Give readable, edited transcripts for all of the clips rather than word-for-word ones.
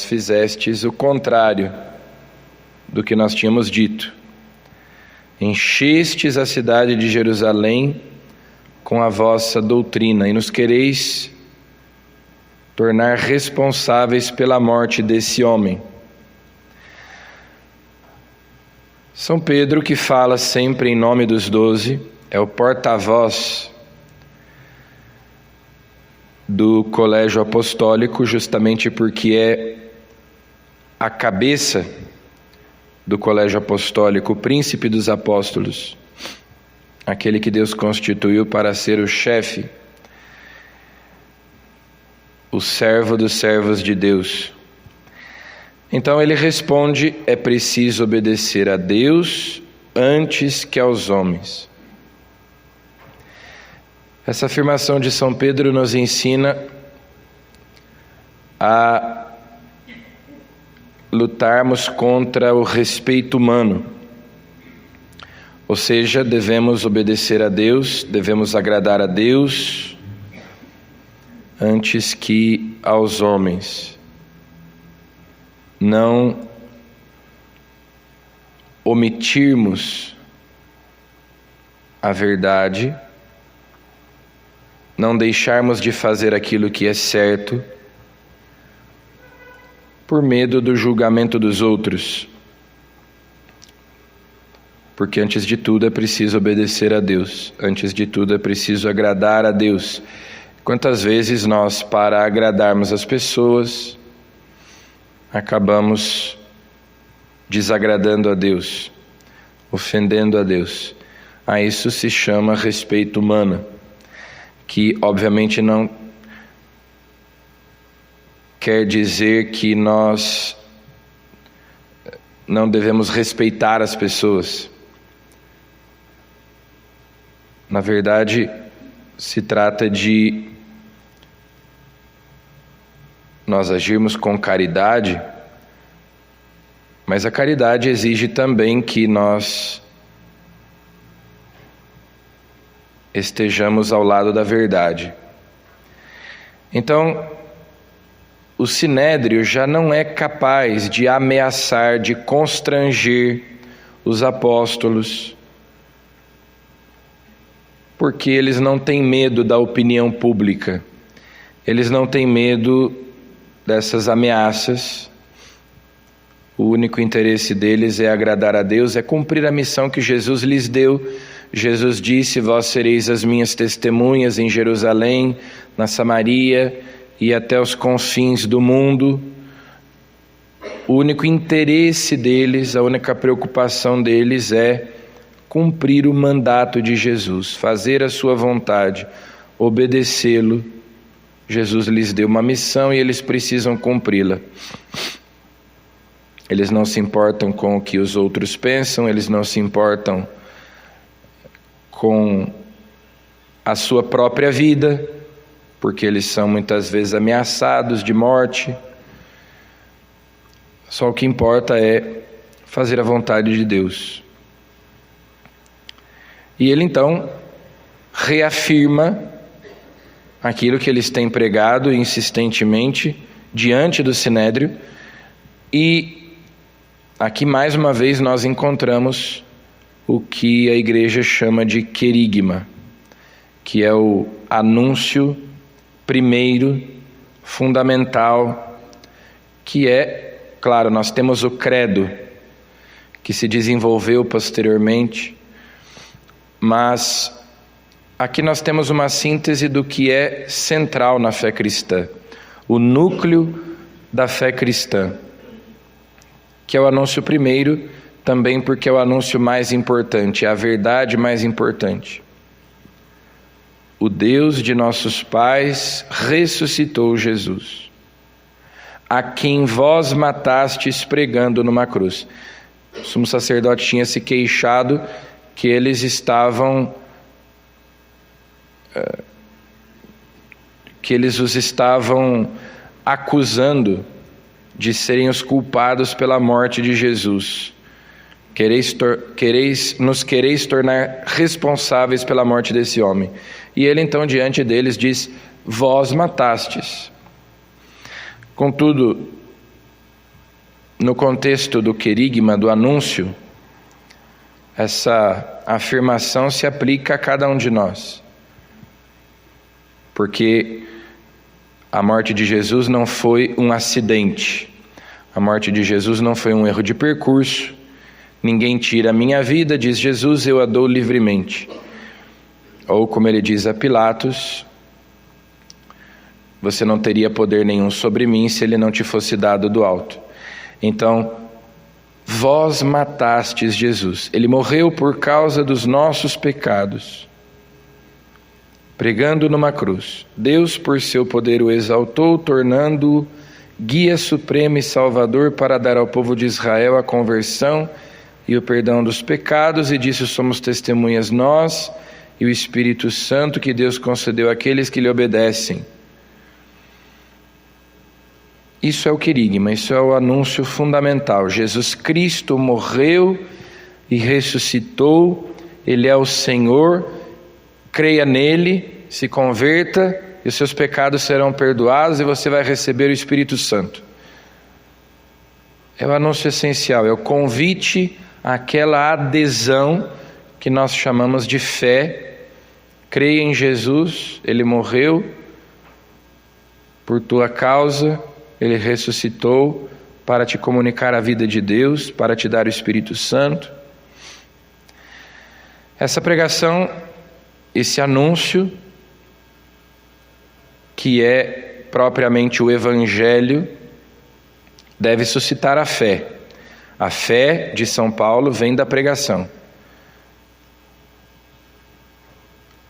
fizestes o contrário do que nós tínhamos dito. Enchestes a cidade de Jerusalém com a vossa doutrina e nos quereis tornar responsáveis pela morte desse homem. São Pedro, que fala sempre em nome dos 12, é o porta-voz do colégio apostólico, justamente porque é a cabeça do colégio apostólico, o príncipe dos apóstolos, aquele que Deus constituiu para ser o chefe, o servo dos servos de Deus. Então ele responde: é preciso obedecer a Deus antes que aos homens. Essa afirmação de São Pedro nos ensina a lutarmos contra o respeito humano. Ou seja, devemos obedecer a Deus, devemos agradar a Deus antes que aos homens. Não omitirmos a verdade, não deixarmos de fazer aquilo que é certo por medo do julgamento dos outros. Porque antes de tudo é preciso obedecer a Deus, antes de tudo é preciso agradar a Deus. Quantas vezes nós, para agradarmos as pessoas, acabamos desagradando a Deus, ofendendo a Deus. A isso se chama respeito humano, que obviamente não quer dizer que nós não devemos respeitar as pessoas. Na verdade, se trata de nós agirmos com caridade, mas a caridade exige também que nós estejamos ao lado da verdade. Então, o Sinédrio já não é capaz de ameaçar, de constranger os apóstolos, porque eles não têm medo da opinião pública, eles não têm medo dessas ameaças. O único interesse deles é agradar a Deus, é cumprir a missão que Jesus lhes deu. Jesus disse: vós sereis as minhas testemunhas em Jerusalém, na Samaria e até os confins do mundo. O único interesse deles, a única preocupação deles é cumprir o mandato de Jesus, fazer a sua vontade, obedecê-lo. Jesus lhes deu uma missão e eles precisam cumpri-la. Eles não se importam com o que os outros pensam, eles não se importam com a sua própria vida, porque eles são muitas vezes ameaçados de morte. Só o que importa é fazer a vontade de Deus. E ele então reafirma aquilo que eles têm pregado insistentemente diante do Sinédrio, e aqui mais uma vez nós encontramos o que a igreja chama de querigma, que é o anúncio primeiro, fundamental, que é, claro, nós temos o credo, que se desenvolveu posteriormente, mas aqui nós temos uma síntese do que é central na fé cristã, o núcleo da fé cristã, que é o anúncio primeiro, também porque é o anúncio mais importante, é a verdade mais importante. O Deus de nossos pais ressuscitou Jesus, a quem vós matastes pregando numa cruz. O sumo sacerdote tinha se queixado que eles estavam os estavam acusando de serem os culpados pela morte de Jesus. Nos quereis tornar responsáveis pela morte desse homem. E ele então diante deles diz: vós matastes. Contudo, no contexto do querigma, do anúncio, essa afirmação se aplica a cada um de nós. Porque a morte de Jesus não foi um acidente. A morte de Jesus não foi um erro de percurso. Ninguém tira a minha vida, diz Jesus, eu a dou livremente. Ou como ele diz a Pilatos, você não teria poder nenhum sobre mim se ele não te fosse dado do alto. Então, vós matastes Jesus. Ele morreu por causa dos nossos pecados, pregando numa cruz. Deus, por seu poder, o exaltou, tornando-o guia supremo e salvador para dar ao povo de Israel a conversão e o perdão dos pecados, e disso somos testemunhas nós e o Espírito Santo que Deus concedeu àqueles que lhe obedecem. Isso é o querigma, isso é o anúncio fundamental. Jesus Cristo morreu e ressuscitou, Ele é o Senhor, creia nele, se converta e os seus pecados serão perdoados e você vai receber o Espírito Santo. É o anúncio essencial, é o convite àquela adesão que nós chamamos de fé. Creia em Jesus, Ele morreu por tua causa, Ele ressuscitou para te comunicar a vida de Deus, para te dar o Espírito Santo. Essa pregação, esse anúncio, que é propriamente o Evangelho, deve suscitar a fé. A fé de São Paulo vem da pregação.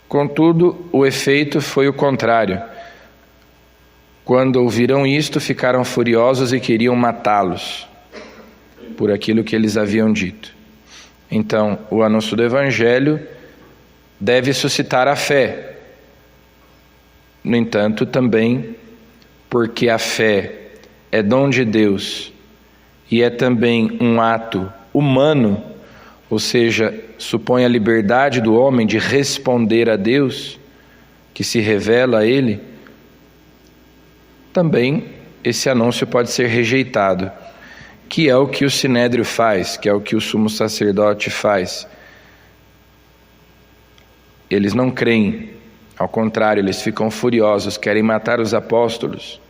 Contudo, o efeito foi o contrário. Quando ouviram isto, ficaram furiosos e queriam matá-los por aquilo que eles haviam dito. Então, o anúncio do Evangelho deve suscitar a fé. No entanto, também, porque a fé é dom de Deus e é também um ato humano, ou seja, supõe a liberdade do homem de responder a Deus, que se revela a Ele, também esse anúncio pode ser rejeitado, que é o que o Sinédrio faz, que é o que o sumo sacerdote faz. Eles não creem, ao contrário, eles ficam furiosos, querem matar os apóstolos.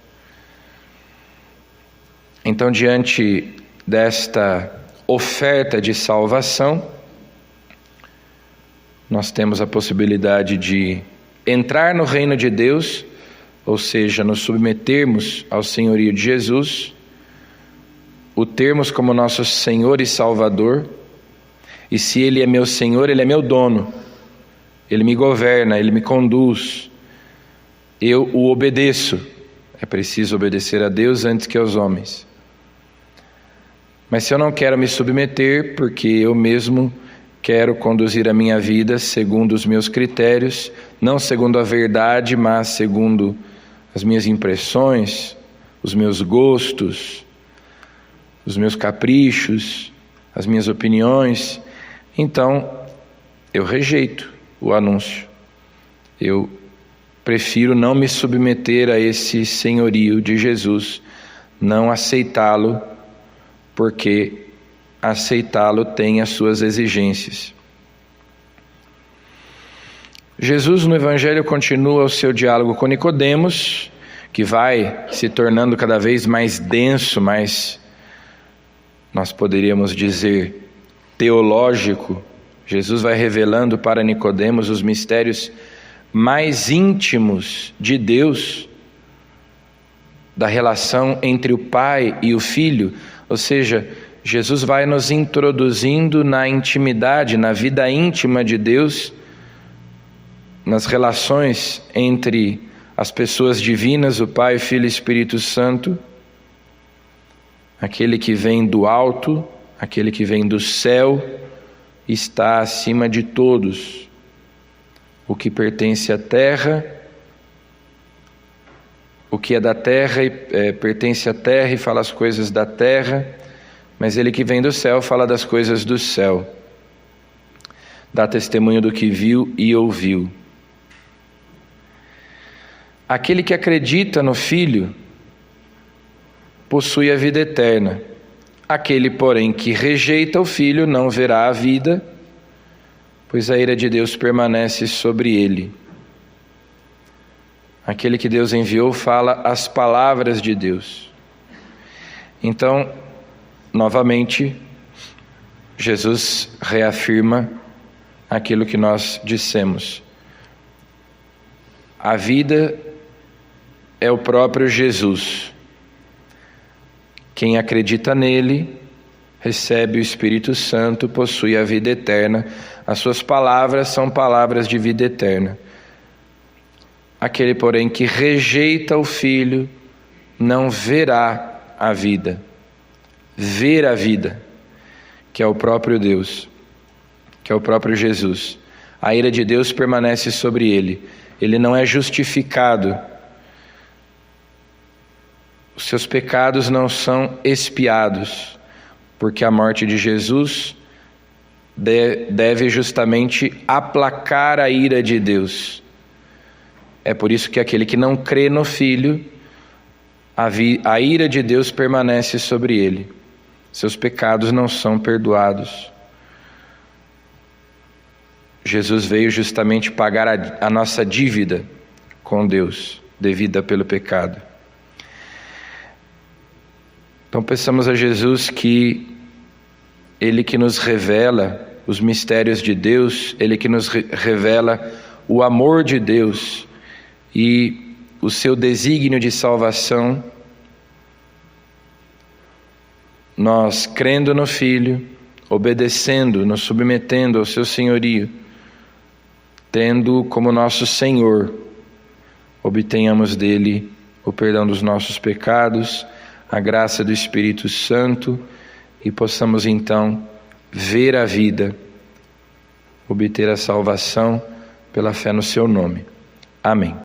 Então, diante desta oferta de salvação, nós temos a possibilidade de entrar no reino de Deus, ou seja, nos submetermos ao senhorio de Jesus, o termos como nosso Senhor e Salvador, e se Ele é meu Senhor, Ele é meu dono, Ele me governa, Ele me conduz, eu o obedeço. É preciso obedecer a Deus antes que aos homens. Mas se eu não quero me submeter, porque eu mesmo quero conduzir a minha vida segundo os meus critérios, não segundo a verdade, mas segundo as minhas impressões, os meus gostos, os meus caprichos, as minhas opiniões, então eu rejeito o anúncio. Eu prefiro não me submeter a esse senhorio de Jesus, não aceitá-lo, porque aceitá-lo tem as suas exigências. Jesus no Evangelho continua o seu diálogo com Nicodemos, que vai se tornando cada vez mais denso, mais, nós poderíamos dizer, teológico. Jesus vai revelando para Nicodemos os mistérios mais íntimos de Deus, da relação entre o Pai e o Filho, ou seja, Jesus vai nos introduzindo na intimidade, na vida íntima de Deus, nas relações entre as pessoas divinas, o Pai, o Filho e o Espírito Santo, aquele que vem do alto, aquele que vem do céu, está acima de todos. O que pertence à terra, o que é da terra pertence à terra e fala as coisas da terra, mas ele que vem do céu fala das coisas do céu, dá testemunho do que viu e ouviu. Aquele que acredita no Filho possui a vida eterna. Aquele, porém, que rejeita o Filho não verá a vida, pois a ira de Deus permanece sobre ele. Aquele que Deus enviou fala as palavras de Deus. Então, novamente, Jesus reafirma aquilo que nós dissemos. A vida é o próprio Jesus. Quem acredita nele, recebe o Espírito Santo, possui a vida eterna. As suas palavras são palavras de vida eterna. Aquele, porém, que rejeita o Filho, não verá a vida. Ver a vida, que é o próprio Deus, que é o próprio Jesus. A ira de Deus permanece sobre ele. Ele não é justificado. Os seus pecados não são expiados, porque a morte de Jesus deve justamente aplacar a ira de Deus. É por isso que aquele que não crê no Filho, a ira de Deus permanece sobre ele. Seus pecados não são perdoados. Jesus veio justamente pagar a nossa dívida com Deus, devida pelo pecado. Então peçamos a Jesus que Ele que nos revela os mistérios de Deus, Ele que nos revela o amor de Deus e o seu desígnio de salvação, nós crendo no Filho, obedecendo, nos submetendo ao seu senhorio, tendo como nosso Senhor, obtenhamos dele o perdão dos nossos pecados, a graça do Espírito Santo e possamos então ver a vida, obter a salvação pela fé no seu nome. Amém.